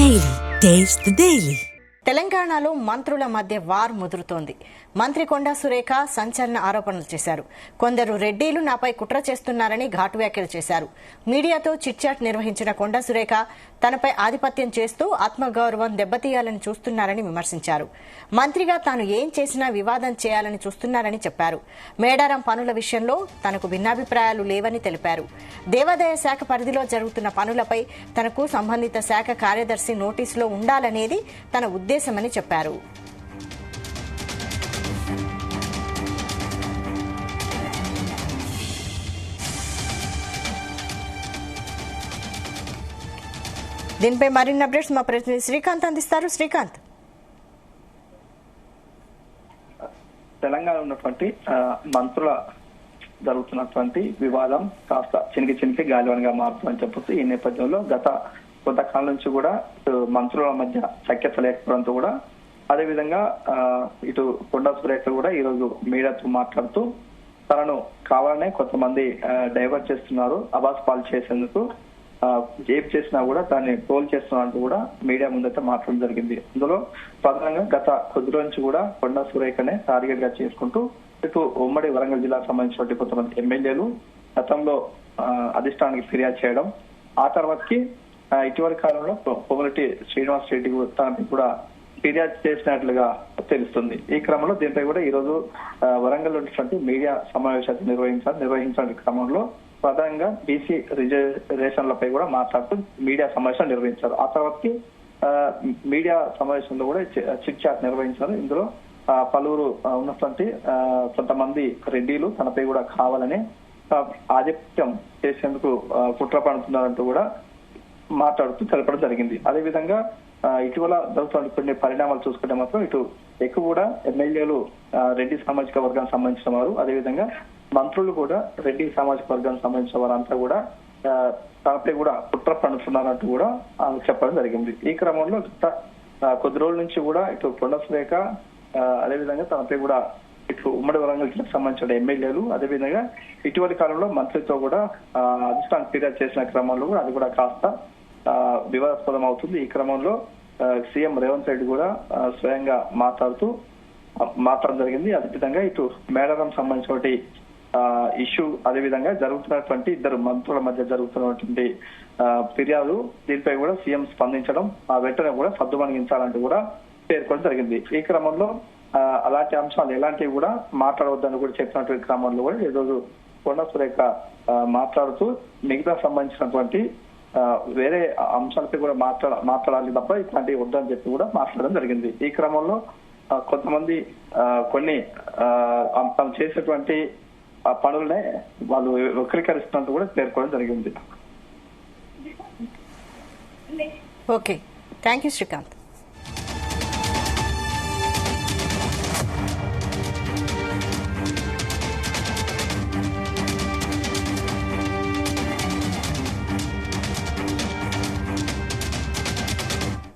Daily. Taste the Daily. తెలంగాణలో మంత్రుల మధ్య వార్ ముదురుతోంది. మంత్రి కొండా సురేఖ సంచలన ఆరోపణలు చేశారు. కొందరు రెడ్డిలు నాపై కుట్ర చేస్తున్నారని ఘాటు వ్యాఖ్యలు చేశారు. మీడియాతో చిట్చాట్ నిర్వహించిన కొండా సురేఖ తనపై ఆధిపత్యం చేస్తూ ఆత్మగౌరవం దెబ్బతీయాలని చూస్తున్నారని విమర్శించారు. మంత్రిగా తాను ఏం చేసినా వివాదం చేయాలని చూస్తున్నారని చెప్పారు. మేడారం పనుల విషయంలో తనకు భిన్నాభిప్రాయాలు లేవని తెలిపారు. దేవాదాయ శాఖ పరిధిలో జరుగుతున్న పనులపై తనకు సంబంధిత శాఖ కార్యదర్శి నోటీసులో ఉండాలనేది తన ఉద్దేశమని చెప్పారు. దీనిపై మరిన్ని అప్డేట్స్ మా ప్రతినిధి శ్రీకాంత్ అందిస్తారు. శ్రీకాంత్, తెలంగాణ ఉన్నటువంటి మంత్రుల జరుగుతున్నటువంటి వివాదం కాస్త చినికి గాలివనగా మారుతుందని చెప్పొచ్చు. ఈ నేపథ్యంలో గత కొంతకాలం నుంచి కూడా మంత్రుల మధ్య సఖ్యత లేకపోవడంతో కూడా అదేవిధంగా ఇటు కొండా సురేఖ కూడా ఈ రోజు మీడియాతో మాట్లాడుతూ తనను కావాలనే కొంతమంది డైవర్ట్ చేస్తున్నారు, అబాస్ పాలు చేసేందుకు ఏం చేసినా కూడా దాన్ని ట్రోల్ చేస్తున్నట్టు కూడా మీడియా ముందైతే మాట్లాడడం జరిగింది. అందులో ప్రధానంగా గత కొద్ది రోజు నుంచి కూడా కొండా సురేఖనే టార్గెట్ గా చేసుకుంటూ ఇటు ఉమ్మడి వరంగల్ జిల్లాకు సంబంధించిన కొంతమంది ఎమ్మెల్యేలు గతంలో అధిష్టానానికి ఫిర్యాదు చేయడం, ఆ తర్వాతకి ఇటీవలి కాలంలో పొంగులేటి శ్రీనివాస్ రెడ్డి తనపై కూడా ఫిర్యాదు చేసినట్లుగా తెలుస్తుంది. ఈ క్రమంలో దీనిపై కూడా ఈ రోజు వరంగల్ ఉన్నటువంటి మీడియా సమావేశాన్ని నిర్వహించిన క్రమంలో ప్రధానంగా బీసీ రిజర్వేషన్లపై కూడా మాట్లాడుతూ మీడియా సమావేశం నిర్వహించారు. ఆ తర్వాతకి మీడియా సమావేశంలో కూడా చిట్ చాట్ నిర్వహించారు. ఇందులో పలువురు ఉన్నటువంటి కొంతమంది రెడ్డిలు తనపై కూడా కావాలని ఆధిపత్యం చేసేందుకు కుట్ర పడుతున్నారంటూ కూడా మాట్లాడుతూ తెలపడం జరిగింది. అదేవిధంగా ఇటీవల జరుగుతున్న కొన్ని పరిణామాలు చూసుకుంటే మాత్రం ఇటు ఎక్కువ కూడా ఎమ్మెల్యేలు రెడ్డి సామాజిక వర్గానికి సంబంధించిన వారు, అదేవిధంగా మంత్రులు కూడా రెడ్డి సామాజిక వర్గానికి సంబంధించిన వారంతా కూడా తనపై కూడా కుట్ర పడుతున్నారంటూ కూడా చెప్పడం జరిగింది. ఈ క్రమంలో కొద్ది రోజుల నుంచి కూడా ఇటు కొండా సురేఖ అదేవిధంగా తనపై కూడా ఇటు ఉమ్మడి వరంగల్ జిల్లాకు సంబంధించిన ఎమ్మెల్యేలు అదేవిధంగా ఇటీవలి కాలంలో మంత్రితో కూడా అధిష్టానం ఫిర్యాదు చేసిన క్రమంలో కూడా అది కూడా కాస్త వివాదాస్పదం అవుతుంది. ఈ క్రమంలో సీఎం రేవంత్ రెడ్డి కూడా స్వయంగా మాట్లాడడం జరిగింది. అదేవిధంగా ఇటు మేడారం సంబంధించిన ఇష్యూ అదేవిధంగా జరుగుతున్నటువంటి ఇద్దరు మంత్రుల మధ్య జరుగుతున్నటువంటి ఫిర్యాదు దీనిపై కూడా సీఎం స్పందించడం, వెంటనే కూడా సద్దుమణిగించాలంటూ కూడా పేర్కొనడం జరిగింది. ఈ క్రమంలో అలాంటి అంశాలు ఎలాంటివి కూడా మాట్లాడవద్దని కూడా చెప్పినటువంటి క్రమంలో కూడా ఈ రోజు కొండా సురేఖ మాట్లాడుతూ మిగతా సంబంధించినటువంటి వేరే అంశాలపై కూడా మాట్లాడాలి తప్ప ఇట్లాంటివి వద్దని చెప్పి కూడా మాట్లాడడం జరిగింది. ఈ క్రమంలో కొంతమంది కొన్ని తాము చేసేటువంటి పనులనే వాళ్ళు వక్రీకరిస్తున్నట్టు కూడా పేర్కొనడం జరిగింది. Okay, thank you Srikanth.